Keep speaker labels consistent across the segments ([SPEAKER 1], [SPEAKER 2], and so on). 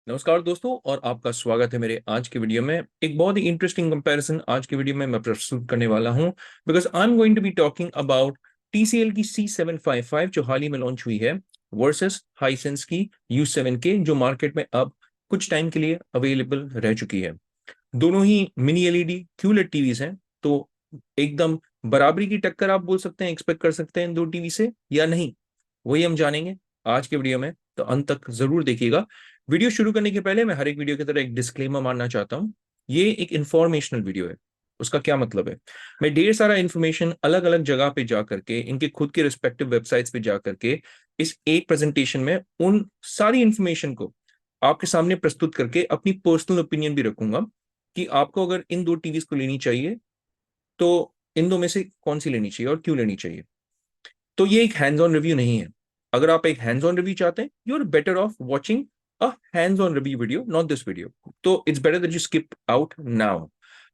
[SPEAKER 1] नमस्कार दोस्तों और आपका स्वागत है मेरे आज के वीडियो में। एक बहुत ही इंटरेस्टिंग कंपैरिजन आज के वीडियो में मैं प्रस्तुत करने वाला हूं because I am going to be talking about TCL की C755 जो हाल ही में लॉन्च हुई है वर्सेस हाइसेंस की U7K जो मार्केट में अब कुछ टाइम के लिए अवेलेबल रह चुकी है। दोनों ही मिनी एलईडी क्यूलेट टीवीज हैं, तो एकदम बराबरी की टक्कर आप बोल सकते हैं, एक्सपेक्ट कर सकते हैं इन दो टीवी से या नहीं, वही हम जानेंगे आज के वीडियो में। तो अंत तक जरूर देखिएगा। वीडियो शुरू करने के पहले मैं हर एक वीडियो की तरह एक डिस्क्लेमर मानना चाहता हूं। ये एक इंफॉर्मेशनल वीडियो है। उसका क्या मतलब है? मैं ढेर सारा इंफॉर्मेशन अलग अलग जगह पे जा करके, इनके खुद के रिस्पेक्टिव वेबसाइट्स पे जा करके, इस एक प्रेजेंटेशन में उन सारी इंफॉर्मेशन को आपके सामने प्रस्तुत करके अपनी पर्सनल ओपिनियन भी रखूंगा कि आपको अगर इन दो टीवीज को लेनी चाहिए तो इन दो में से कौन सी लेनी चाहिए और क्यों लेनी चाहिए। तो ये एक हैंड्स ऑन रिव्यू नहीं है। अगर आप एक हैंड्स ऑन रिव्यू चाहते हैं, you are better off watching a hands on review video, not this video. तो it's better that you skip out now.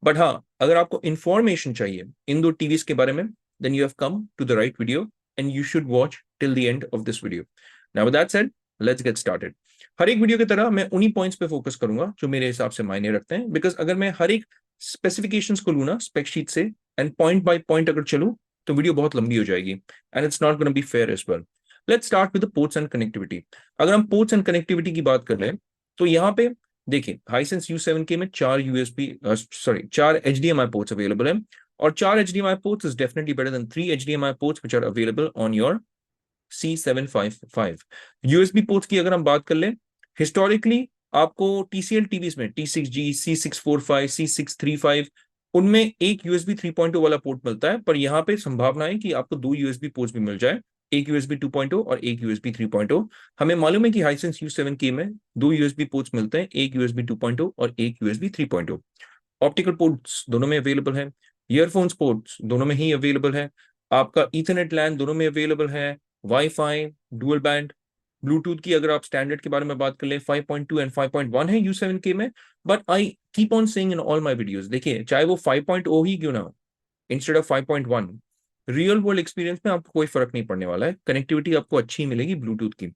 [SPEAKER 1] But हाँ, अगर आपको इंफॉर्मेशन चाहिए इन दो टीवीज के बारे में, then you have come to the right video and you should watch till the end of this video. Now with that said, let's get started. हर एक वीडियो की तरह मैं उन्हीं पॉइंट्स पे फोकस करूंगा जो मेरे हिसाब से मायने रखते हैं, बिकॉज अगर मैं हर एक स्पेसिफिकेशंस को लू ना स्पेक शीट से एंड पॉइंट बाय पॉइंट अगर चलूं, तो वीडियो बहुत लंबी हो जाएगी and it's not gonna be fair as well. Let's start with the ports and connectivity. अगर हम पोर्ट्स एंड कनेक्टिविटी की बात कर रहे हैं तो यहाँ पे देखिए, हाइसेंस U7K में चार HDMI पोर्ट्स अवेलेबल है, और चार HDMI ports is definitely better than 3 HDMI ports which are available on your C755। USB ports की अगर हम बात कर लें, हिस्टोरिकली आपको TCL टीवीज में T6G, C645, C635, उनमें एक USB 3.0 वाला पोर्ट मिलता है, पर यहाँ पे संभावना है कि आपको दो USB पोर्ट्स भी मिल जाए, एक USB 2.0 और एक USB 3.0। हमें मालूम है कि हाइसेंस U7K में दो USB पोर्ट्स मिलते हैं, एक USB 2.0 और एक USB 3.0। ऑप्टिकल पोर्ट्स दोनों में अवेलेबल है, ईयरफोन्स पोर्ट्स दोनों में ही अवेलेबल है, आपका ईथरनेट लैन दोनों में अवेलेबल है, वाईफाई, डुअल बैंड, ब्लूटूथ की अगर आप स्टैंडर्ड के बारे में बात कर ले 5.2 एंड 5.1 है U7K में। But I keep on saying in all my videos, देखिए चाहे वो 5.0 ही क्यों ना हो instead of 5.1, real world experience में आपको कोई फर्क नहीं पड़ने वाला है, कनेक्टिविटी आपको अच्छी मिलेगी ब्लूटूथ की।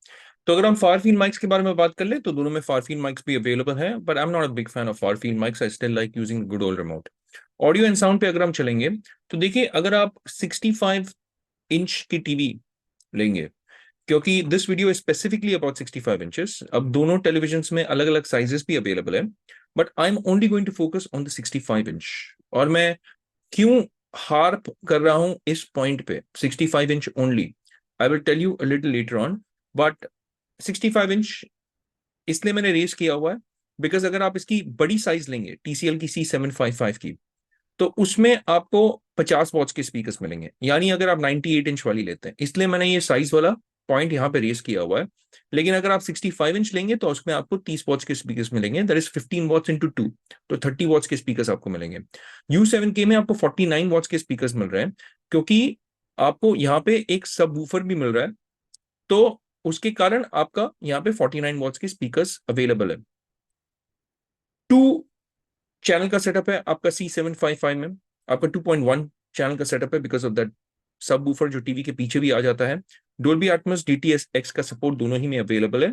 [SPEAKER 1] तो अगर हम फार फील्ड माइक्स के बारे में बात कर ले तो दोनों में फार फील्ड माइक्स भी अवेलेबल है, but I am not a big fan of far field mics, I still like using good old remote. Audio and sound पे अगर हम चलेंगे तो देखिए, अगर आप 65 इंच की टीवी लेंगे, क्योंकि this video is specifically about 65 inches, अब दोनों टेलीविजन में अलग अलग साइजेस भी अवेलेबल है, but I am only going to focus on the 65 inch. और मैं क्यों हार्प कर रहा हूं इस पॉइंट पे 65 inch only, I will tell you a little later on. But 65 inch इसलिए मैंने रेस किया हुआ है बिकॉज अगर आप इसकी बड़ी साइज लेंगे TCL की C755 की, तो उसमें आपको 50 वॉट्स के स्पीकर्स मिलेंगे, यानी अगर आप 98 इंच वाली लेते हैं, इसलिए मैंने ये साइज वाला पॉइंट यहाँ पे रेस किया हुआ है। लेकिन अगर आप 65 इंच लेंगे तो उसमें आपको 30 वॉट्स के स्पीकर्स मिलेंगे, दैट इज 15 वॉट्स इंटू 2, तो 30 वॉट्स के स्पीकर्स आपको मिलेंगे। U7K में आपको 49 वॉट्स के स्पीकर्स मिल रहे हैं, क्योंकि आपको यहाँ पे एक सब वूफर भी मिल रहा है, तो उसके कारण आपका यहाँ पे 49 वॉट्स के स्पीकर्स अवेलेबल है। टू चैनल का सेटअप है आपका C755 में, आपका 2.1 चैनल का सेटअप है बिकॉज ऑफ दैट सब वूफर जो टीवी के पीछे भी आ जाता है। डोल्बी एटमॉस DTS:X का सपोर्ट दोनों ही में अवेलेबल है।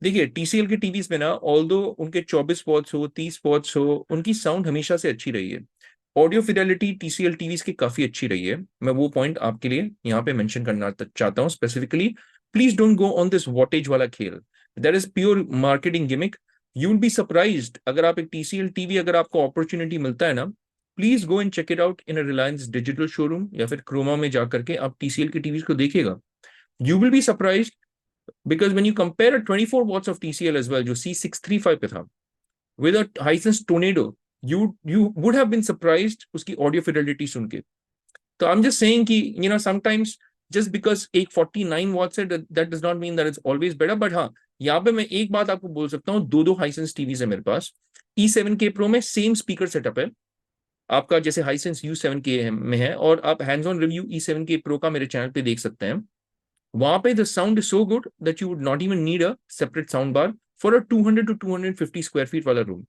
[SPEAKER 1] देखिए, TCL के टीवीज में ना, ऑल्दो उनके 24 वॉट्स हो 30 वॉट्स हो, उनकी साउंड हमेशा से अच्छी रही है। ऑडियो फिडेलिटी TCL टीवीज की काफी अच्छी रही है, मैं वो पॉइंट आपके लिए यहाँ पे मेंशन करना चाहता हूँ specifically. Please don't go on this wattage वाला खेल, that is pure marketing gimmick. You will be surprised अगर आप एक TCL टीवी, अगर आपको अपॉर्चुनिटी मिलता है ना, please go and check it out in Reliance Digital showroom या फिर क्रोमा में जाकर के आप TCL की टीवीज को देखिएगा। You will be surprised because when you compare a 24 watts of TCL as well, जो C635 पे था, with a Hisense Tornado, you would have been surprised उसकी audio fidelity सुन के। तो I'm just saying कि sometimes just because एक 49 watts है, that does not mean that it's always better, but हाँ, यहाँ पे मैं एक बात आपको बोल सकता हूँ, दो Hisense टीवीज है मेरे पास। E7K Pro में सेम स्पीकर सेटअप है आपका जैसे Hisense U7K में है, और आप hands on review E7K Pro का मेरे चैनल पे देख सकते हैं। वहां पे the sound is so good that you would not even need a separate sound bar for a 200 to 250 square feet वाला room.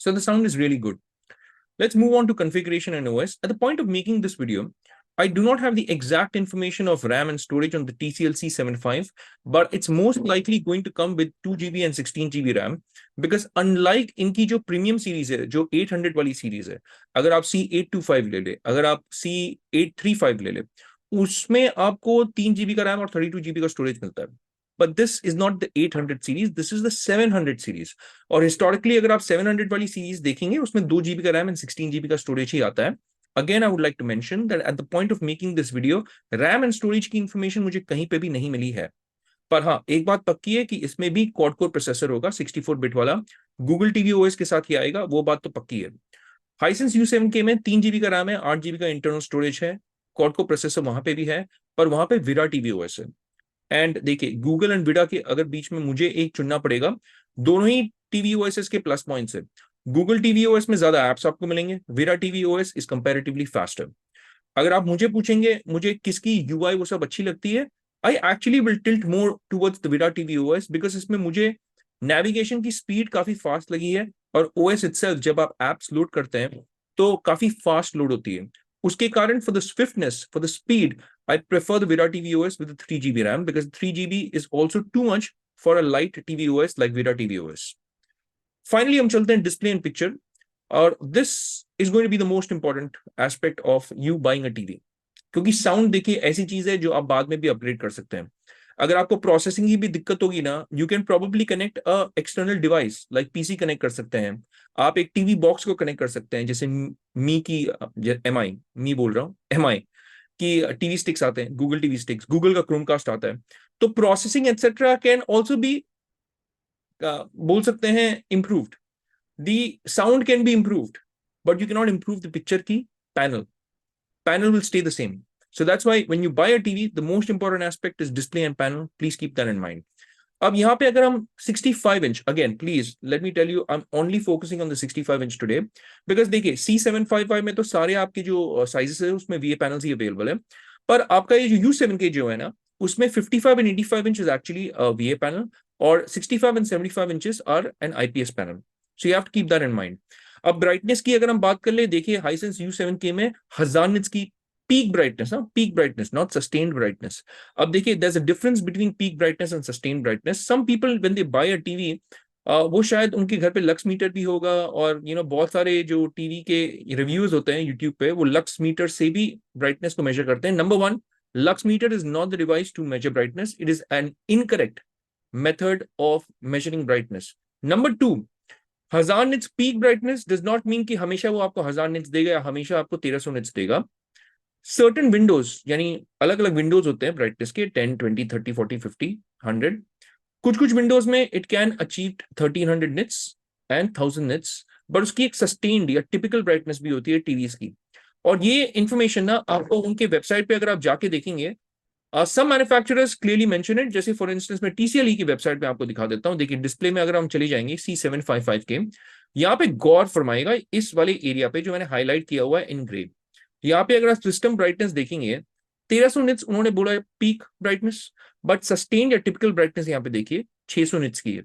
[SPEAKER 1] So the sound is really good. Let's move on to configuration and OS. At the point of making this video, I do not have the exact information of RAM and storage on the TCL C75, but it's most likely going to come with 2 GB and 16 GB RAM, because unlike इनकी जो premium series है, जो 800 वाली series है, अगर आप C825 ले ले, अगर आप C835 ले ले, उसमें आपको 3 GB का रैम और 32 GB का स्टोरेज मिलता है. But this is not the 800 series, this is the 700 series. और हिस्टोरिकली अगर आप 700 वाली सीरीज देखेंगे, उसमें 2 GB का रैम एंड 16 GB का स्टोरेज ही आता है. Again, I would like to mention that at the point of making this video, RAM and storage की information मुझे कहीं पे भी नहीं मिली है. पर हाँ, एक बात पक्की है कि इसमें भी क्वाड कोर प्रोसेसर होगा, 64 बिट वाला, गूगल टीवी ओएस के साथ ही आएगा, वो बात तो पक्की है. हाइसेंस U7K में 3 GB का रैम है, 8 GB का इंटरनल स्टोरेज है, क्वाड कोर प्रोसेसर वहां पे भी है, पर वहां पे विरा टीवी ओएस है. एंड देखिए, गूगल एंड विरा के अगर बीच में मुझे एक चुनना पड़ेगा, दोनों ही टीवी ओएस के प्लस पॉइंट्स है. गूगल टीवी ओएस में ज्यादा एप्स आपको मिलेंगे, विरा TV OS is comparatively faster. अगर आप मुझे पूछेंगे मुझे किसकी यूआई वो सब अच्छी लगती है, I actually will tilt more towards the Vidaa TV OS, because इसमें मुझे नेविगेशन की स्पीड काफी फास्ट लगी है, और ओएस इटसेल्फ जब आप एप्स लोड करते हैं तो काफी फास्ट लोड होती है. उसके कारण for the swiftness, for the speed, I prefer the Vidaa TV OS with 3 GB RAM, because 3 GB is also too much for a light TV OS like Vidaa TV OS. Finally हम चलते हैं display and picture, और this is going to be the most important aspect of you buying a TV. क्योंकि sound देखिए ऐसी चीज है जो आप बाद में भी अपग्रेड कर सकते हैं. अगर आपको प्रोसेसिंग की भी दिक्कत होगी ना, you can probably connect a external device like PC connect कर सकते हैं, आप एक टीवी बॉक्स को कनेक्ट कर सकते हैं, जैसे मी की एमआई, मी बोल रहा हूँ, एमआई की टीवी स्टिक्स आते हैं, गूगल टीवी स्टिक्स, गूगल का क्रोमकास्ट आता है. तो processing etcetera can also be बोल सकते हैं improved. The sound can be improved, but you cannot improve the picture key panel. Panel will stay the same. So that's why when you buy a TV, the most important aspect is display and panel. Please keep that in mind. अब यहाँ पे अगर हम 65 inch, again please let me tell you, I'm only focusing on the 65 inch today, because देखिए C755 में तो सारे आपके जो साइजेस है उसमें VA पैनल्स ही अवेलेबल है, पर आपका ये जो U7K जो है ना, उसमें 55 and 85 inch is actually a VA panel, और 65 and 75 inches are an IPS panel. So you have to keep that in mind. अब ब्राइटनेस की अगर हम बात कर ले, देखिए हाइसेंस U7K में 1000 निट्स की peak brightness, peak brightness, not sustained brightness. अब देखिए there is a difference between peak brightness and sustained brightness. Some people when they buy a TV, वो शायद उनके घर पे लक्स मीटर भी होगा, और बहुत सारे जो टीवी के रिव्यूज होते हैं यूट्यूब पे, वो लक्स मीटर से भी ब्राइटनेस को मेजर करते हैं. Number one, lux meter is not the device to measure brightness, it is an incorrect method of measuring brightness. Number two, 1000 nits peak brightness does not mean कि हमेशा वो आपको 1000 nits देगा या हमेशा आपको 1300 निट्स देगा. सर्टेन विंडोज, यानी अलग अलग विंडोज होते हैं ब्राइटनेस के, 10, 20, 30, 40, 50, 100. कुछ विंडोज में it can achieve 1300 nits and 1000 nits, but उसकी एक सस्टेन्ड या टिपिकल ब्राइटनेस भी होती है टीवीज की. और ये इंफॉर्मेशन ना आपको उनके वेबसाइट पे अगर आप जाके देखेंगे, सम मैन्युफैक्चरर्स क्लियरली मेंशन इट. जैसे फॉर इंस्टेंस मैं TCL की वेबसाइट पे आपको दिखा देता हूं. देखिए डिस्प्ले में अगर हम चले जाएंगे C755 के, यहाँ पे गौर फरमाएगा इस वाले एरिया पे जो मैंने हाईलाइट किया हुआ है इन ग्रे. यहाँ पे अगर आप सिस्टम ब्राइटनेस देखेंगे, 1300 निट्स उन्होंने बोला है पीक ब्राइटनेस, बट सस्टेन्ड या टिपिकल ब्राइटनेस यहाँ पे देखिए 600 निट्स की है.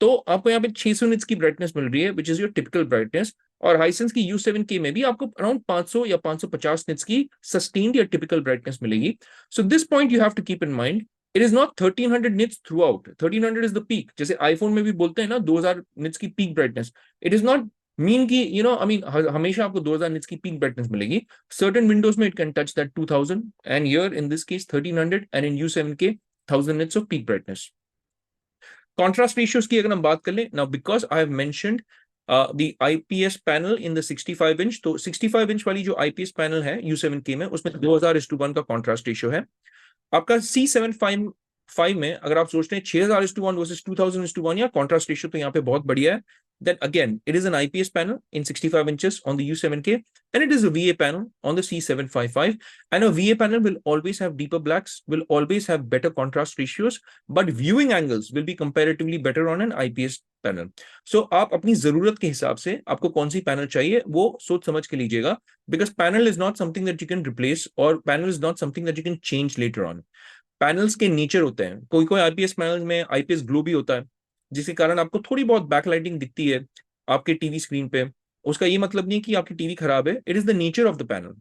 [SPEAKER 1] तो आपको यहाँ पे 600 निट्स की ब्राइटनेस मिल रही है, which is your typical brightness. और हाइसेंस की U7K में भी आपको अराउंड 500 या 550 निट्स की सस्टेन्ड या टिपिकल ब्राइटनेस मिलेगी. So this point you have to keep in mind. It is not 1300 nits throughout. 1300 is the peak. जैसे आईफोन में भी बोलते हैं ना 2000 निट्स की peak brightness. It is not mean की हमेशा आपको 2000 निट्स की पीक ब्राइटनेस मिलेगी. सर्टेन विंडोज में it can touch that 2000, and here in this case 1300, and in U7K 1000 nits of peak brightness. Contrast ratios की अगर हम बात कर लें, now because I have mentioned the IPS panel in the 65 inch, तो 65 inch वाली जो IPS पैनल है U7K में, उसमें 2000:1 का कॉन्ट्रास्ट रेशियो है. आपका C755 में अगर आप सोचते हैं 6000:1 वर्सेस 2000:1, या कॉन्ट्रास्ट रेशियो तो यहाँ पे बहुत बढ़िया है. Then again, it is an IPS panel in 65 inches on the U7K, and it is a VA panel on the C755. And a VA panel will always have deeper blacks, will always have better contrast ratios, but viewing angles will be comparatively better on an IPS panel. So आप अपनी जरूरत के हिसाब से आपको कौन C panel चाहिए वो सोच समझ के लीजिएगा, because panel is not something that you can replace, और panel is not something that you can change later on. Panels के नेचर होते हैं, कोई आईपीएस पैनल में आईपीएस ग्लो भी होता है, जिसके कारण आपको थोड़ी बहुत बैकलाइटिंग दिखती है आपके टीवी स्क्रीन पे. उसका ये मतलब नहीं कि आपकी टीवी खराब है, it is the nature of the panel.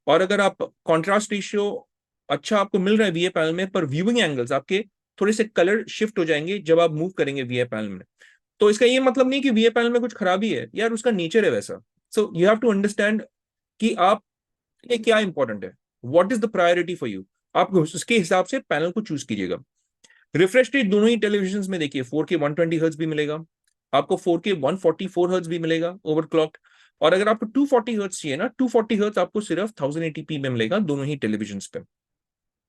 [SPEAKER 1] और अगर आप कॉन्ट्रास्ट रेशियो अच्छा आपको मिल रहा है वीए पैनल में, पर व्यूइंग एंगल्स आपके थोड़े से कलर शिफ्ट हो जाएंगे जब आप मूव करेंगे वीए पैनल में। तो इसका ये मतलब नहीं कि वीए पैनल में कुछ खराबी है यार, उसका नेचर है वैसा। So you have to understand कि आप ये क्या इंपॉर्टेंट है, what is the priority for you, आप उसके हिसाब से पैनल को चूज कीजिएगा। रिफ्रेश रेट दोनों ही टेलीविजन में देखिए 4K 120 हर्ट्ज भी मिलेगा, आपको 4K 144 हर्ट्ज भी मिलेगा ओवरक्लॉक्ड। और अगर आपको 240 हर्ट्ज चाहिए ना, 240 हर्ट्ज आपको सिर्फ 1080p में मिलेगा दोनों ही टेलीविजन पे।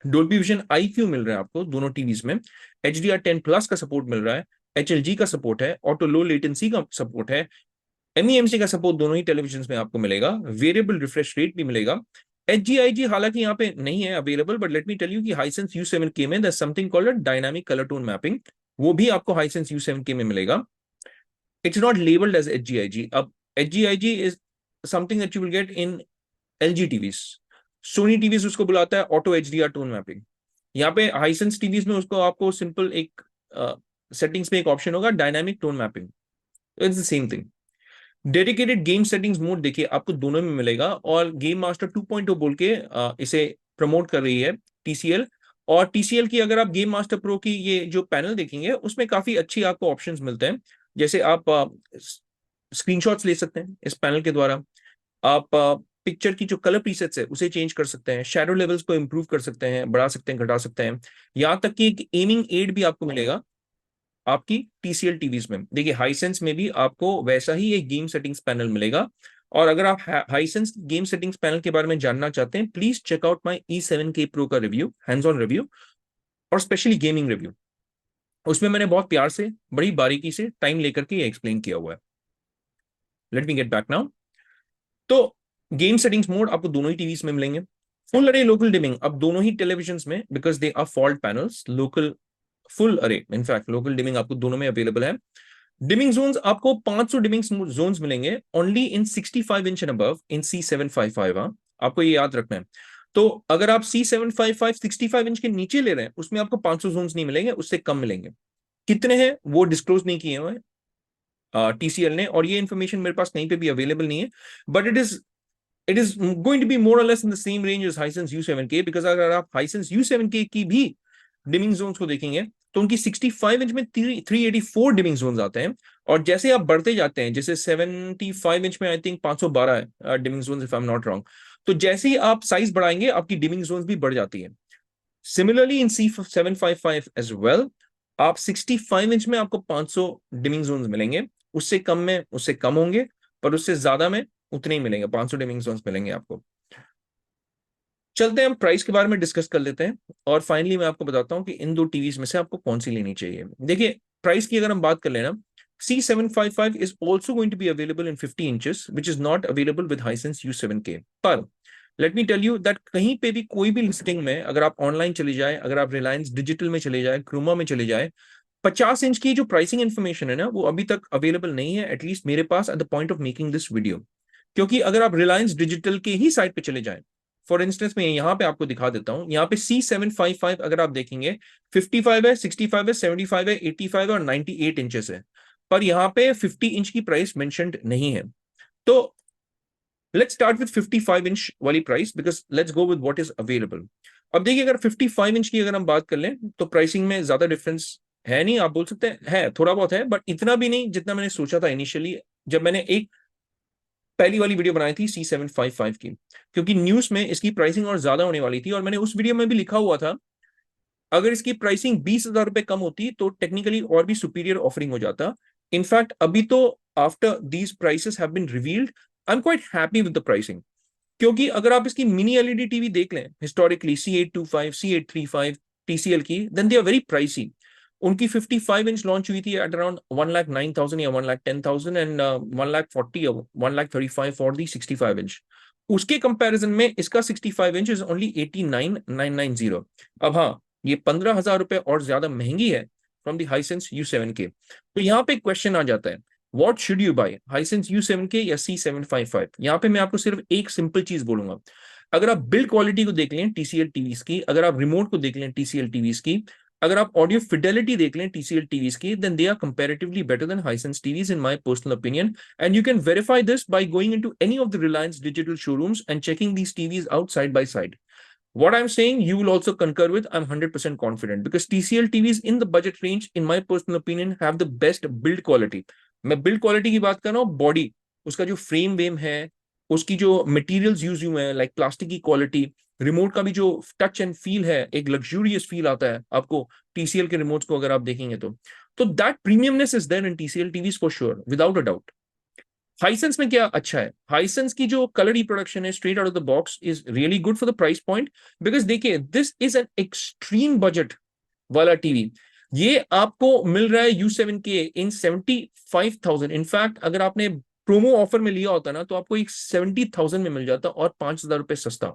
[SPEAKER 1] डोल्बी विजन IQ मिल रहा है आपको दोनों टीवीज में, HDR10+ का सपोर्ट मिल रहा है, HLG का सपोर्ट है, ऑटो लो लेटेंसी का सपोर्ट है, MEMC का सपोर्ट दोनों ही टेलीविजन में आपको मिलेगा, वेरिएबल रिफ्रेश रेट भी मिलेगा। HGIG हालांकि यहाँ पे नहीं है available, but let me tell you कि हाइसेंस U7K में there's something called a dynamic color tone mapping, वो भी आपको हाइसेंस U7K में मिलेगा। It's not labeled as HGIG। अब HGIG is something that you will get in LG TVs, Sony TVs उसको बुलाता है ऑटो HDR टोन मैपिंग। यहाँ पे हाइसेंस टीवीज में उसको आपको सिंपल एक सेटिंग्स में एक ऑप्शन होगा dynamic tone mapping, it's the same thing. Dedicated game settings mode देखिए आपको दोनों में मिलेगा, और गेम मास्टर 2.0 बोल के इसे प्रमोट कर रही है TCL। और TCL की अगर आप गेम मास्टर प्रो की ये जो पैनल देखेंगे उसमें काफी अच्छी आपको ऑप्शंस मिलते हैं, जैसे आप स्क्रीनशॉट्स ले सकते हैं इस पैनल के द्वारा, आप पिक्चर की जो कलर प्रीसेट्स है उसे चेंज कर सकते हैं, शैडो लेवल्स को इंप्रूव कर सकते हैं, बढ़ा सकते हैं, घटा सकते हैं, यहाँ तक कि एक एमिंग एड भी आपको मिलेगा आपकी TCL टीवीज में। देखिए हाइसेंस में भी आपको वैसा ही एक गेम सेटिंग्स पैनल मिलेगा। और अगर आप हाइसेंस गेम सेटिंग्स पैनल के बारे में जानना चाहते हैं, please check out my E7K Pro का रिव्यू, हैंड्स ऑन रिव्यू और स्पेशली गेमिंग रिव्यू। उसमें मैंने बहुत प्यार से बड़ी बारीकी से टाइम लेकर के ये एक्सप्लेन किया हुआ है। Let me get back now. तो गेम सेटिंग्स मोड आपको दोनों ही टीवीज में मिलेंगे। फुल अरे लोकल डिमिंग अब दोनों ही टेलीविजन में, because they are fault panels, local full अरे इनफैक्ट लोकल डिमिंग आपको दोनों में अवेलेबल है। डिमिंग जोन्स आपको 500 डिमिंग जोन्स मिलेंगे only in 65 inch and above in C755। हाँ आपको ये याद रखना है। तो अगर आप C755 65 इंच के नीचे ले रहे हैं उसमें आपको 500 जोन्स नहीं मिलेंगे, उससे कम मिलेंगे। कितने हैं वो डिस्क्लोज नहीं किए हुए TCL ने, और ये इन्फॉर्मेशन मेरे पास कहीं पे भी अवेलेबल नहीं है, but it is going to be more or less in the same range as Hisense U7K, because अगर आप हाइसेंस U7K की भी डिमिंग जोन्स को देखेंगे तो उनकी 65 इंच में 384 डिमिंग जोन्स आते हैं, और जैसे आप बढ़ते जाते हैं, जैसे 75 इंच में आई थिंक 512 है dimming zones if I am not wrong, तो जैसे ही आप साइज बढ़ाएंगे आपकी डिमिंग जोन्स भी बढ़ जाती है। Similarly in C755 as well, आप 65 इंच में आपको 500 डिमिंग जोन्स मिलेंगे, उससे कम में उससे कम होंगे, पर उससे ज्यादा में उतने ही मिलेंगे, 500 डिमिंग जोन्स मिलेंगे आपको। चलते हैं हम प्राइस के बारे में डिस्कस कर लेते हैं, और फाइनली मैं आपको बताता हूं कि इन दो टीवीज में से आपको कौन सी लेनी चाहिए। देखिए प्राइस की अगर हम बात कर लेना, C755 is also going to be available in 50 inches, which is not available with Hisense U7K। पर let me tell you that कहीं पे भी कोई भी लिस्टिंग में अगर आप ऑनलाइन चले जाए, अगर आप रिलायंस डिजिटल में चले जाए, क्रोमा में चले जाए, 50 इंच की जो प्राइसिंग इन्फॉर्मेशन है ना वो अभी तक अवेलेबल नहीं है, एटलीस्ट मेरे पास at the point of making this video. क्योंकि अगर आप रिलायंस डिजिटल के ही साइट पे चले जाएं, फॉर इंस्टेंस मैं यहाँ पे आपको दिखा देता हूँ, यहाँ पे C755 अगर आप देखेंगे 55 है, 65 है, 75 है, 85 है और 98 इंचेस है, पर यहाँ पे 50 इंच की प्राइस मेंशन्ड नहीं है। तो लेट्स स्टार्ट विद 55 इंच वाली price, because let's go with what is available. अब देखिए अगर 55 इंच की अगर हम बात कर लें तो प्राइसिंग में ज्यादा डिफरेंस है नहीं, आप बोल सकते हैं है थोड़ा बहुत है, बट इतना भी नहीं जितना मैंने सोचा था इनिशियली जब मैंने एक पहली वाली वीडियो बनाई थी C755 की, क्योंकि न्यूज में इसकी प्राइसिंग और ज्यादा होने वाली थी, और मैंने उस वीडियो में भी लिखा हुआ था अगर इसकी प्राइसिंग 20,000 रुपए कम होती तो टेक्निकली और भी सुपीरियर ऑफरिंग हो जाता। इनफैक्ट अभी तो after these prices have been revealed I am quite happy with the pricing, क्योंकि अगर आप इसकी मिनी LED टीवी देख लें हिस्टोरिकली C825 C835 TCL की, then they are very pricey. उनकी 55 इंच लॉन्च हुई थी एट अराउंड 1,09,000 या 1,10,000 एंड 1,40 या 1,35 फॉर दी 65 इंच। उसके कंपैरिजन में इसका 65 इंच इज ओनली 89,990। अब हाँ ये 15,000 रुपए और ज्यादा महंगी है फ्रॉम दी हाइसेंस U7K। तो यहाँ पे क्वेश्चन आ जाता है what should you buy, Hisense U7K या C755। यहाँ पे मैं आपको सिर्फ एक सिंपल चीज बोलूंगा, अगर आप बिल्ड क्वालिटी को देख लें TCL टीवीज की, अगर आप रिमोट को देख लें TCL टीवीज की, अगर आप ऑडियो फिडेलिटी देख लें TCL टीवीज की, then they are comparatively better than Hisense TVs in my personal opinion, and you can verify this by going into any of the Reliance Digital showrooms and checking these TVs out side by side. What I'm saying, you will also concur with. I'm 100% confident because TCL TVs in the budget range, in my personal opinion, have the best build quality. मैं build quality की बात कर रहा हूँ, body, उसका जो frame वेम है, उसकी जो materials use हुए हैं, like plastic की quality, remote का भी जो touch and feel है, एक luxurious feel आता है आपको TCL के remotes को अगर आप देखेंगे तो that premiumness is there in TCL TVs for sure, without a doubt. Hisense में क्या अच्छा है, हाइसेंस की जो कलर रिप्रोडक्शन है straight out of the box is really good for the price point, because देखिए this is an extreme budget वाला टीवी. ये आपको मिल रहा है U7K इन 75,000. इनफैक्ट अगर आपने प्रोमो ऑफर में लिया होता ना तो आपको एक 70,000 में मिल जाता और 5,000 रुपए सस्ता.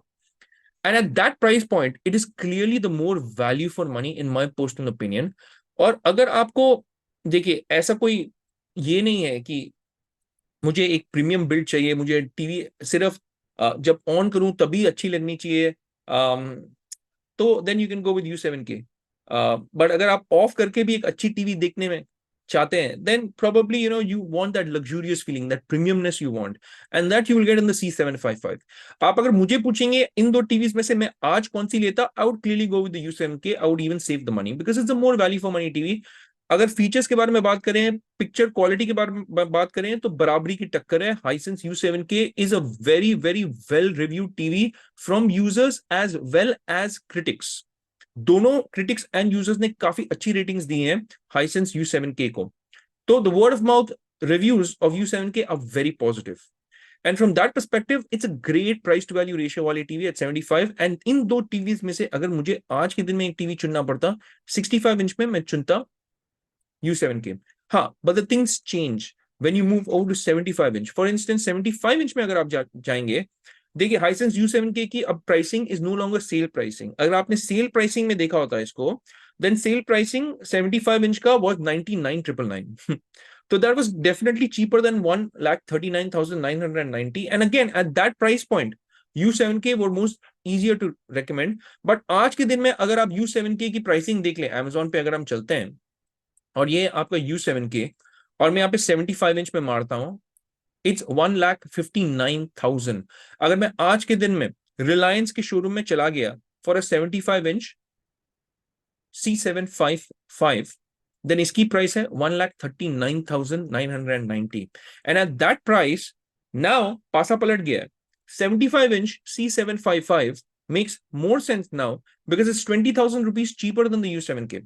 [SPEAKER 1] And at that price point it is clearly the more value for money in my personal opinion. और अगर आपको देखिए ऐसा कोई ये नहीं है कि मुझे एक प्रीमियम बिल्ड चाहिए, मुझे टीवी सिर्फ जब ऑन करूं तभी अच्छी लगनी चाहिए, तो then you can go with U7K. But अगर आप ऑफ करके भी एक अच्छी टीवी देखने में चाहते हैं, then probably you want that luxurious feeling, that premiumness you want, and that you will get in the C755. आप अगर मुझे पूछेंगे इन दो टीवीज में से मैं आज कौन सी लेता, I would clearly go with the U7K. I would even save the money because it's a more value for money TV. अगर फीचर्स के बारे में बात करें, पिक्चर क्वालिटी के बारे में बात करें तो बराबरी की टक्कर है. Hisense U7K is a very very well reviewed TV from users as well as critics. दोनों क्रिटिक्स एंड यूजर्स ने काफी अच्छी रेटिंग्स दी हैं हाइसेंस U7K को. तो the word of mouth reviews of U7K are very positive. And from that perspective, it's a great price to value ratio वाली TV at 75. And इन दो TVs में से अगर मुझे आज के दिन में एक टीवी चुनना पड़ता 65 इंच में, मैं चुनता U7K. हाँ, but the things change when you move over to 75 inch. For instance, 75 inch में अगर आप जाएंगे, देखिए हाइसेंस U7K की अब pricing is no longer sale pricing. अगर आपने सेल प्राइसिंग में देखा होता है इसको, देन सेल प्राइसिंग 75 इंच का was 99,999. So that was definitely cheaper than 1,39,990. And again, at that price point, U7K were most easier to recommend. But आज के दिन में अगर आप U7K की प्राइसिंग देख लें, Amazon पे अगर हम चलते हैं और ये आपका U7K और मैं यहाँ पे 75 इंच में मारता हूं, इट्स 1,59,000. अगर मैं आज के दिन में रिलायंस के शोरूम में चला गया for a 75 inch C755, then इसकी प्राइस है 1,39,990. And at that price now पासा पलट गया है. 75 inch C755 makes more sense now because it's 20,000 rupees cheaper than the U7K.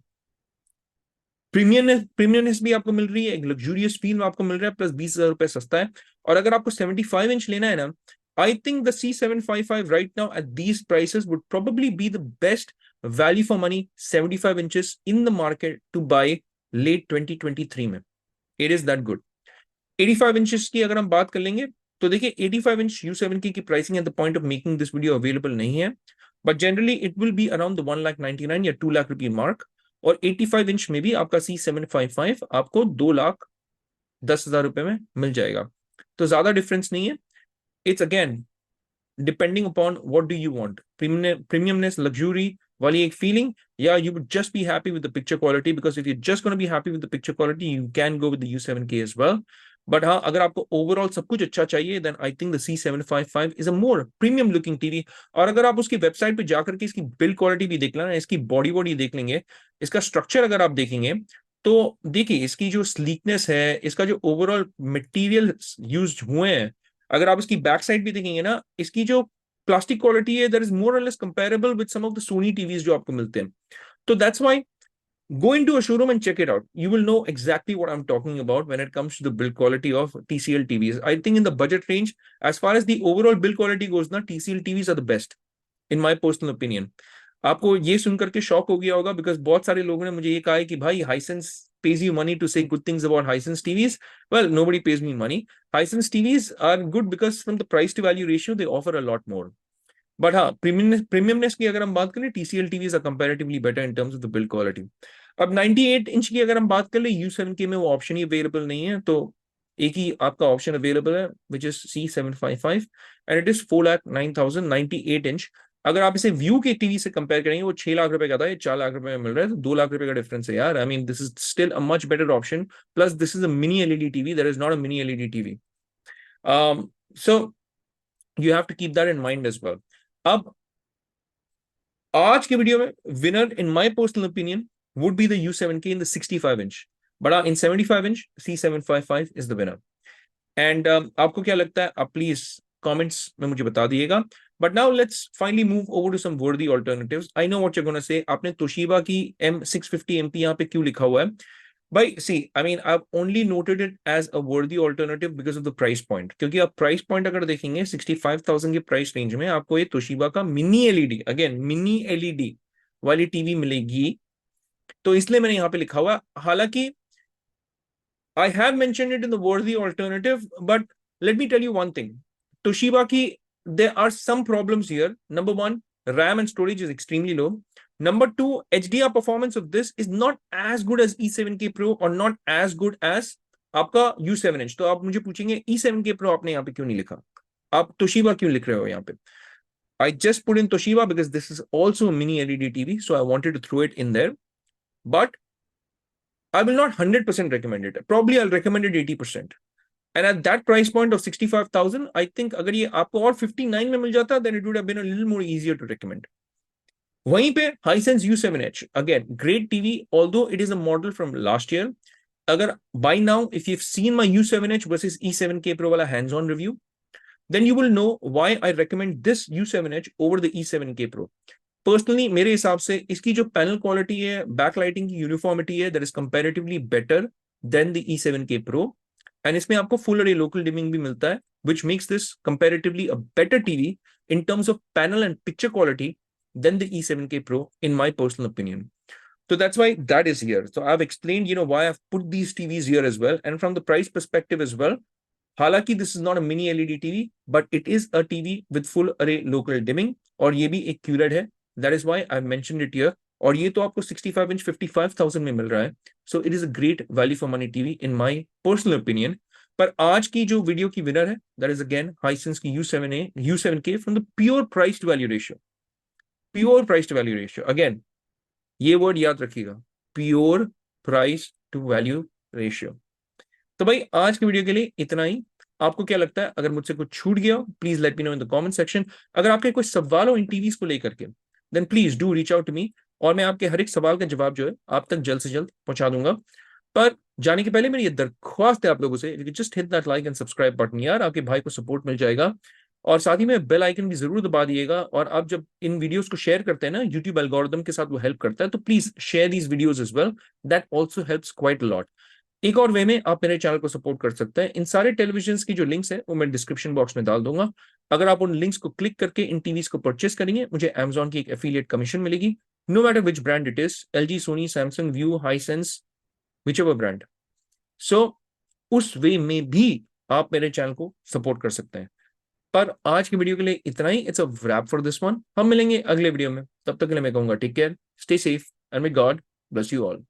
[SPEAKER 1] Premiumness भी आपको मिल रही है, एक लग्जूरियस फील आपको मिल रहा है, प्लस 20,000 रुपए सस्ता है. और अगर आपको 75 इंच लेना है ना, I think the C755 right now at these prices would probably be the best value for money 75 inches in the market to buy late 2023 में. It is that good. 85 inches की अगर हम बात कर लेंगे तो देखिए 85 इंच U7K की pricing eight the point of making this video available नहीं है, but generally it will be around the 1,99,000 या 2 लाख रुपए मार्क. और 85 इंच में भी आपका C755 आपको 2,10,000 रुपए में मिल जाएगा. तो ज्यादा डिफरेंस नहीं है. It's again depending upon what do you want, premiumness, luxury वाली एक फीलिंग, या you would just be happy with the picture quality, because if you're just going to be happy with the picture quality, you can go with the U7K as well. But हाँ, अगर आपको overall सब कुछ अच्छा चाहिए, then I think the C755 is a more premium looking TV. और अगर आप उसकी वेबसाइट पे जाकर के इसकी बिल्ड क्वालिटी भी देख लेना, इसकी बॉडी देख लेंगे, इसका स्ट्रक्चर अगर आप देखेंगे तो देखिए इसकी जो स्लीकनेस है, इसका जो ओवरऑल मटेरियल यूज हुए हैं, अगर आप इसकी बैक साइड भी देखेंगे ना, इसकी जो प्लास्टिक क्वालिटी है, that is more or less comparable with some of the Sony TVs जो आपको मिलते हैं. तो that's why go into a showroom and check it out. You will know exactly what I'm talking about when it comes to the build quality of TCL TVs. I think in the budget range, as far as the overall build quality goes, na, TCL TVs are the best, in my personal opinion. आपको ये सुनकर के shock हो गया होगा, because बहुत सारे लोगों ने मुझे ये कहा है कि भाई Hisense pays you money to say good things about Hisense TVs. Well, nobody pays me money. Hisense TVs are good because from the price to value ratio, they offer a lot more. But हाँ, premiumness की अगर हम बात करें, TCL TVs are comparatively better in terms of the build quality. अब 98 inch की अगर हम बात कर ले, U7K में वो ऑप्शन ही अवेलेबल नहीं है, तो एक ही आपका ऑप्शन अवेलेबल है, which is C755, and it is 4,09,000, 98 inch. अगर आप इसे व्यू के टीवी से कंपेयर करेंगे, वो 6 लाख रुपए का था, ये 4 लाख रुपए में मिल रहा है, तो 2 लाख रुपए का डिफरेंस है यार। I mean this is still a much better option, plus this is a mini LED TV, there is not a mini LED TV. So you have to keep that in mind as well. अब आज के video में winner in my personal opinion would be the U7K in the 65 inch, बड़ा in 75 inch C755 is the winner. And आपको क्या लगता है, आप प्लीज कमेंट्स में मुझे बता दिएगा। But now let's finally move over to some worthy alternatives. I know what you gonna say, आपने तोशिबा की M650MP यहाँ पे क्यों लिखा हुआ है भाई? See I mean I only noted it as a worthy alternative because of the price point, क्योंकि आप प्राइस पॉइंट अगर देखेंगे 65,000 के प्राइस रेंज में आपको ये तोशिबा का mini LED, again mini LED वाली टीवी मिलेगी, तो इसलिए मैंने यहाँ पे लिखा हुआ। हालांकि I have mentioned it in the worthy alternative, but let me tell you one thing. Toshiba ki, there are some problems here. Number one, RAM and storage is extremely low. Number two, HDR performance of this is not as good as E7K Pro or not as good as आपका U7 inch। तो आप मुझे पूछेंगे E7K Pro आपने यहाँ पे क्यों नहीं लिखा, आप Toshiba क्यों लिख रहे हो यहाँ पे? I just put in Toshiba because this is also a mini LED TV, so I wanted to throw it in there. But I will not 100% recommend it. Probably I'll recommend it 80%. And at that price point of 65,000, I think अगर ये आपको और 59 में मिल जाता, then it would have been a little more easier to recommend. वहीं पे Hisense U7H, again, great TV, although it is a model from last year. अगर by now, if you've seen my U7H versus E7K Pro वाला hands-on review, then you will know why I recommend this U7H over the E7K Pro. Personally मेरे हिसाब से इसकी जो panel quality है, back lighting की uniformity है, that is comparatively better than the E7K Pro, and इसमें आपको फुल अरे लोकल डिमिंग भी मिलता है, which makes this comparatively a better TV in terms of panel and picture quality than the E7K Pro in my personal opinion. So that's why that is here. So I've explained, why I've put these TVs here as well, and from the price perspective as well. हालांकि this is not a mini LED TV, but it is a TV with full अरे local dimming, और ये भी एक QLED है, that is why I mentioned it here. और ये तो आपको 65 इंच 55,000 में मिल रहा है, so it is a great value for money TV in my personal opinion. पर आज की जो वीडियो की विनर है, दैट इज अगेन हाइसेंस की U7K from the pure price to value ratio. Pure price to value ratio, again ये word याद रखिएगा, pure price to value ratio. तो भाई आज की वीडियो के लिए इतना ही। आपको क्या लगता है, अगर मुझसे कुछ छूट गया, please let me know in the comment section. अगर आपके कोई सवाल हो इन टीवीज को लेकर के, then please do reach out to me, और मैं आपके हर एक सवाल का जवाब जो है आप तक जल्द से जल्द पहुंचा दूंगा। पर जाने के पहले मेरी ये दरख्वास्त है आप लोगों से, just hit that like and subscribe button यार, आपके भाई को सपोर्ट मिल जाएगा। और साथ ही में बेल आइकन भी जरूर दबा दिएगा, और आप जब इन वीडियोस को शेयर करते हैं ना, यूट्यूब एल्गोरिदम के साथ वो हेल्प करता है, तो please share these videos as well, that also helps quite a lot. एक और वे में आप मेरे चैनल को सपोर्ट कर सकते हैं, इन सारे टेलीविजन की जो लिंक्स है वो मैं डिस्क्रिप्शन बॉक्स में डाल दूंगा। अगर आप उन लिंक्स को क्लिक करके इन टीवीज को परचेस करेंगे, मुझे Amazon की एक एफिलिएट कमीशन मिलेगी, no matter which brand it is, LG, Sony, Samsung, Vu, Hisense, whichever brand. So उस वे में भी आप मेरे चैनल को सपोर्ट कर सकते हैं। पर आज की वीडियो के लिए इतना ही, it's a wrap for this one. हम मिलेंगे अगले वीडियो में, तब तक के लिए मैं कहूंगा take care, stay safe, and may God bless you all.